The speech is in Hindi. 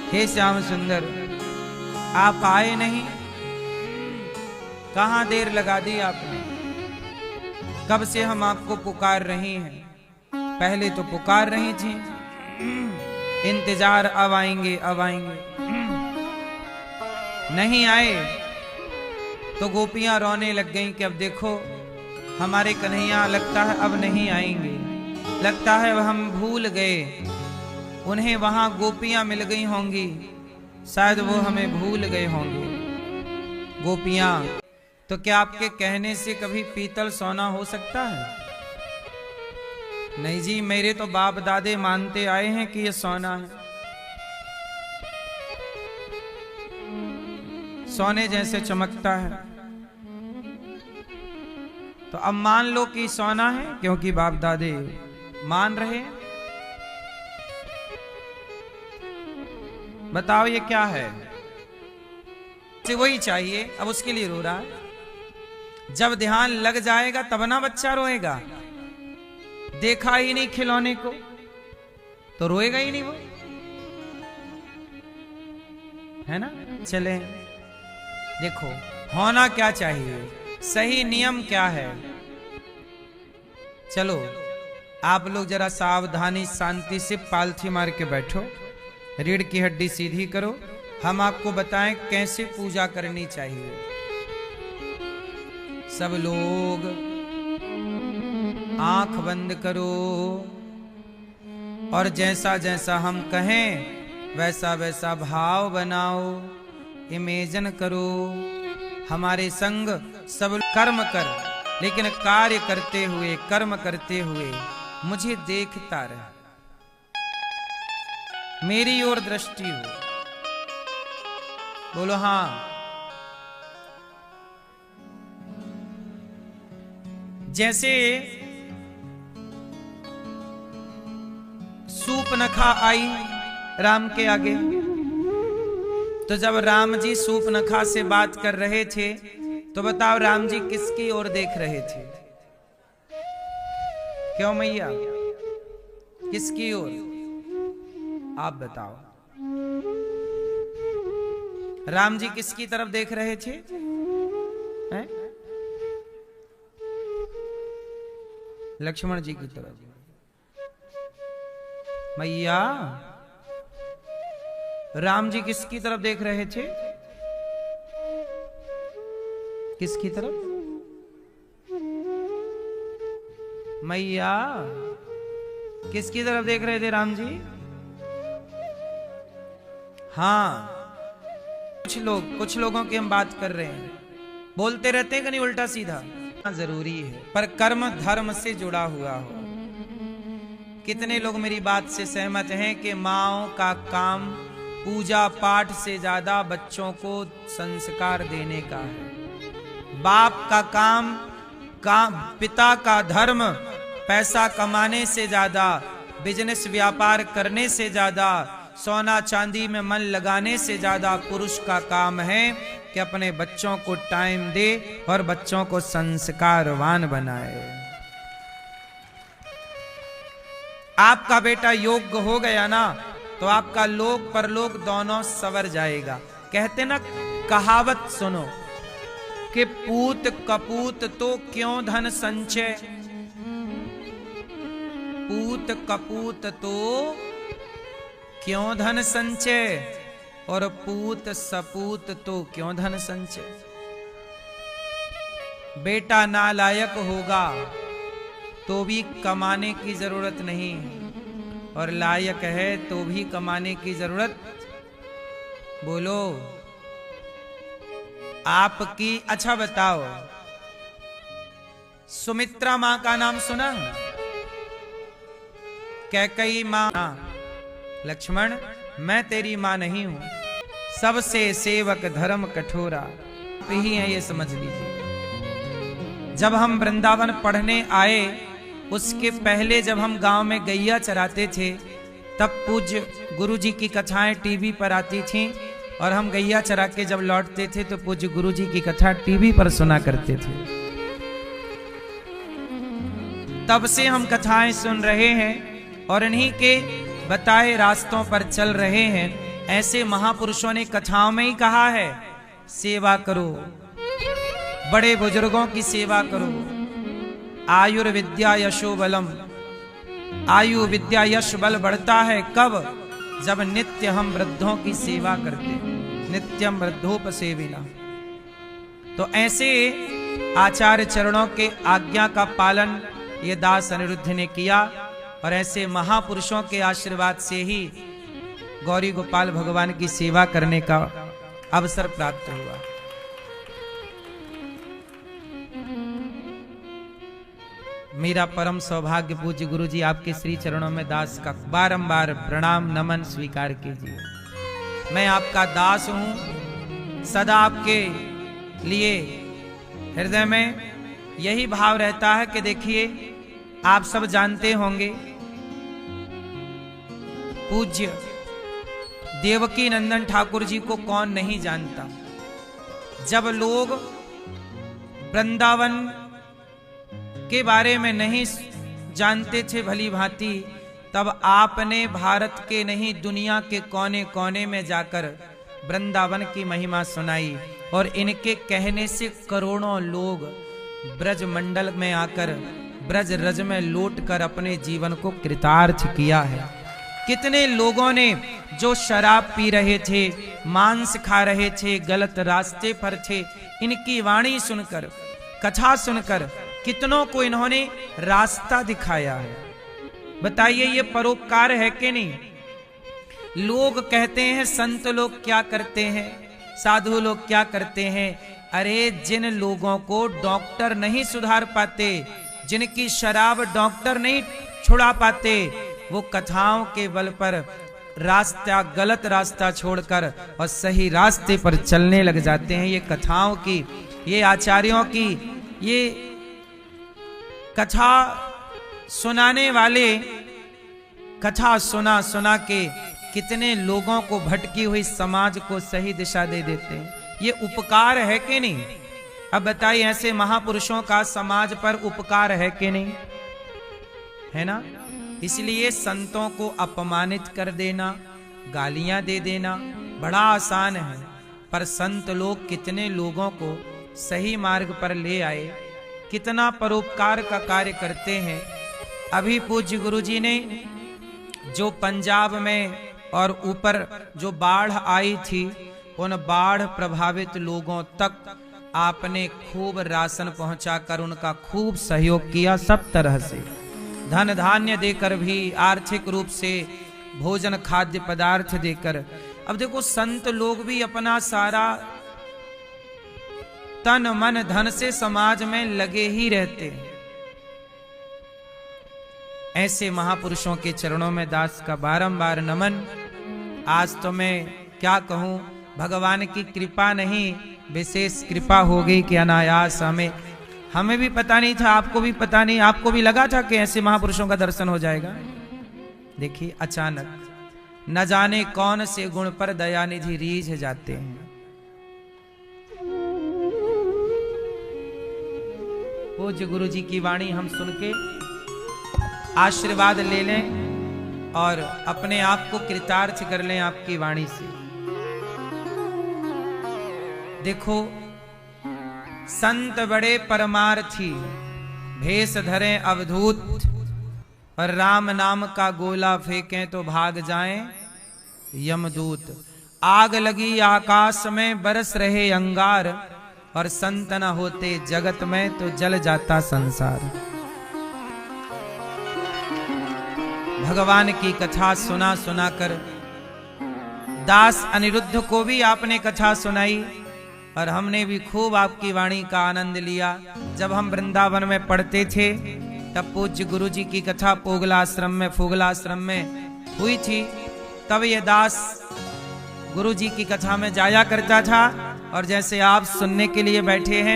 हे श्याम सुंदर, आप आए नहीं, कहां देर लगा दी आपने? कब से हम आपको पुकार रही हैं, पहले तो पुकार रही थी, इंतजार अब आएंगे अब आएंगे, नहीं आए तो गोपियां रोने लग गईं कि अब देखो हमारे कन्हैया लगता है अब नहीं आएंगे, लगता है हम भूल गए, उन्हें वहां गोपियां मिल गई होंगी, शायद वो हमें भूल गए होंगे। गोपियां, तो क्या आपके कहने से कभी पीतल सोना हो सकता है? नहीं जी, मेरे तो बाप दादे मानते आए हैं कि ये सोना है, सोने जैसे चमकता है। तो अब मान लो कि सोना है, क्योंकि बाप दादे मान रहे हैं। बताओ ये क्या है? वही चाहिए, अब उसके लिए रो रहा है। जब ध्यान लग जाएगा तब ना बच्चा रोएगा, देखा ही नहीं खिलौने को तो रोएगा ही नहीं वो, है ना? चले देखो होना क्या चाहिए, सही नियम क्या है। चलो आप लोग जरा सावधानी शांति से पालथी मार के बैठो, रीढ़ की हड्डी सीधी करो, हम आपको बताएं कैसे पूजा करनी चाहिए। सब लोग आंख बंद करो और जैसा जैसा हम कहें वैसा वैसा भाव बनाओ, इमेजिन करो। हमारे संग सब कर्म कर, लेकिन कार्य करते हुए, कर्म करते हुए मुझे देखता रहे, मेरी ओर दृष्टि हो। बोलो हां। जैसे सूपनखा आई राम के आगे, तो जब राम जी सूपनखा से बात कर रहे थे तो बताओ राम जी किसकी ओर देख रहे थे? क्यों मैया, किसकी ओर? आप बताओ, राम जी किसकी तरफ देख रहे थे? हैं? लक्ष्मण जी की तरफ। मैया, राम जी किसकी तरफ देख रहे थे? किसकी तरफ? मैया, किसकी तरफ देख रहे थे राम जी? हाँ, कुछ लोगों की हम बात कर रहे हैं, बोलते रहते हैं कि नहीं उल्टा सीधा, जरूरी है पर कर्म धर्म से जुड़ा हुआ हो। कितने लोग मेरी बात से सहमत हैं कि माँओं का काम पूजा पाठ से ज्यादा बच्चों को संस्कार देने का है। बाप का काम पिता का धर्म पैसा कमाने से ज्यादा, बिजनेस व्यापार करने से ज्यादा, सोना चांदी में मन लगाने से ज्यादा पुरुष का काम है कि अपने बच्चों को टाइम दे और बच्चों को संस्कारवान बनाए। आपका बेटा योग्य हो गया ना तो आपका लोक परलोक दोनों सवर जाएगा। कहते ना, कहावत सुनो कि पूत कपूत तो क्यों धन संचय, पूत कपूत तो क्यों धन संचय, और पूत सपूत तो क्यों धन संचय। बेटा नालायक होगा तो भी कमाने की जरूरत नहीं, और लायक है तो भी कमाने की जरूरत। बोलो आपकी। अच्छा बताओ, सुमित्रा मां का नाम सुना? कैकई मां। लक्ष्मण, मैं तेरी मां नहीं हूं, सबसे सेवक धर्म कठोरा ही है, ये समझ लीजिए। जब हम वृंदावन पढ़ने आए उसके पहले जब हम गांव में गैया चराते थे तब पूज्य गुरुजी की कथाएं टीवी पर आती थीं, और हम गैया चरा के जब लौटते थे तो पूज्य गुरुजी की कथा टीवी पर सुना करते थे। तब से हम कथाएं सुन रहे हैं और इन्हीं के बताए रास्तों पर चल रहे हैं, ऐसे महापुरुषों ने कथाओं में ही कहा है, सेवा करो, बड़े बुजुर्गों की सेवा करो। आयुर्विद्या यशो बलम, आयु विद्या यश बल बढ़ता है कब? जब नित्य हम वृद्धों की सेवा करते, नित्यम वृद्धोपसेविना। तो ऐसे आचार्य चरणों के आज्ञा का पालन ये दास अनिरुद्ध ने किया और ऐसे महापुरुषों के आशीर्वाद से ही गौरी गोपाल भगवान की सेवा करने का अवसर प्राप्त हुआ। मेरा परम सौभाग्य पूज्य गुरु जी आपके श्री चरणों में दास का बारंबार प्रणाम नमन स्वीकार कीजिए। मैं आपका दास हूं, सदा आपके लिए हृदय में यही भाव रहता है कि देखिए, आप सब जानते होंगे पूज्य देवकी नंदन ठाकुर जी को कौन नहीं जानता। जब लोग वृंदावन के बारे में नहीं जानते थे भली भांति, तब आपने भारत के नहीं दुनिया के कोने कोने में जाकर वृंदावन की महिमा सुनाई और इनके कहने से करोड़ों लोग ब्रज मंडल में आकर ब्रज रज में लौटकर अपने जीवन को कृतार्थ किया है। कितने लोगों ने जो शराब पी रहे थे, मांस खा रहे थे, गलत रास्ते पर थे, इनकी वाणी सुनकर, कथा सुनकर कितनों को इन्होंने रास्ता दिखाया है। बताइए, ये परोपकार है कि नहीं? लोग कहते हैं संत लोग क्या करते हैं, साधु लोग क्या करते हैं। अरे जिन लोगों को डॉक्टर नहीं सुधार पाते, जिनकी शराब डॉक्टर नहीं छुड़ा पाते, वो कथाओं के बल पर रास्ता, गलत रास्ता छोड़कर और सही रास्ते पर चलने लग जाते हैं। ये कथाओं की, ये आचार्यों की, ये कथा सुनाने वाले कथा सुना सुना के कितने लोगों को, भटकी हुई समाज को सही दिशा दे देते हैं। ये उपकार है कि नहीं? अब बताइए, ऐसे महापुरुषों का समाज पर उपकार है कि नहीं? है ना? इसलिए संतों को अपमानित कर देना, गालियां दे देना बड़ा आसान है, पर संत लोग कितने लोगों को सही मार्ग पर ले आए, कितना परोपकार का कार्य करते हैं। अभी पूज्य गुरु जी ने जो पंजाब में और ऊपर जो बाढ़ आई थी, उन बाढ़ प्रभावित लोगों तक आपने खूब राशन पहुंचाकर उनका खूब सहयोग किया, सब तरह से धन धान्य देकर भी, आर्थिक रूप से भोजन खाद्य पदार्थ देकर। अब देखो, संत लोग भी अपना सारा तन मन धन से समाज में लगे ही रहते हैं। ऐसे महापुरुषों के चरणों में दास का बारंबार नमन। आज तो मैं क्या कहूं, भगवान की कृपा नहीं, विशेष कृपा हो गई कि अनायास हमें भी पता नहीं था, आपको भी पता नहीं, आपको भी लगा था कि ऐसे महापुरुषों का दर्शन हो जाएगा। देखिए, अचानक न जाने कौन से गुण पर दयानिधि रीझ जाते हैं। पूज्य गुरु जी की वाणी हम सुन के आशीर्वाद ले लें और अपने आप को कृतार्थ कर लें आपकी वाणी से। देखो, संत बड़े परमार्थी, भेष धरें अवधूत और राम नाम का गोला फेंकें तो भाग जाएं यमदूत। आग लगी आकाश में बरस रहे अंगार, और संत न होते जगत में तो जल जाता संसार। भगवान की कथा सुना सुना कर दास अनिरुद्ध को भी आपने कथा सुनाई और हमने भी खूब आपकी वाणी का आनंद लिया। जब हम वृंदावन में पढ़ते थे तब पूज्य गुरु जी की कथा फोगलाश्रम में हुई थी। तब ये दास गुरु जी की कथा में जाया करता था और जैसे आप सुनने के लिए बैठे हैं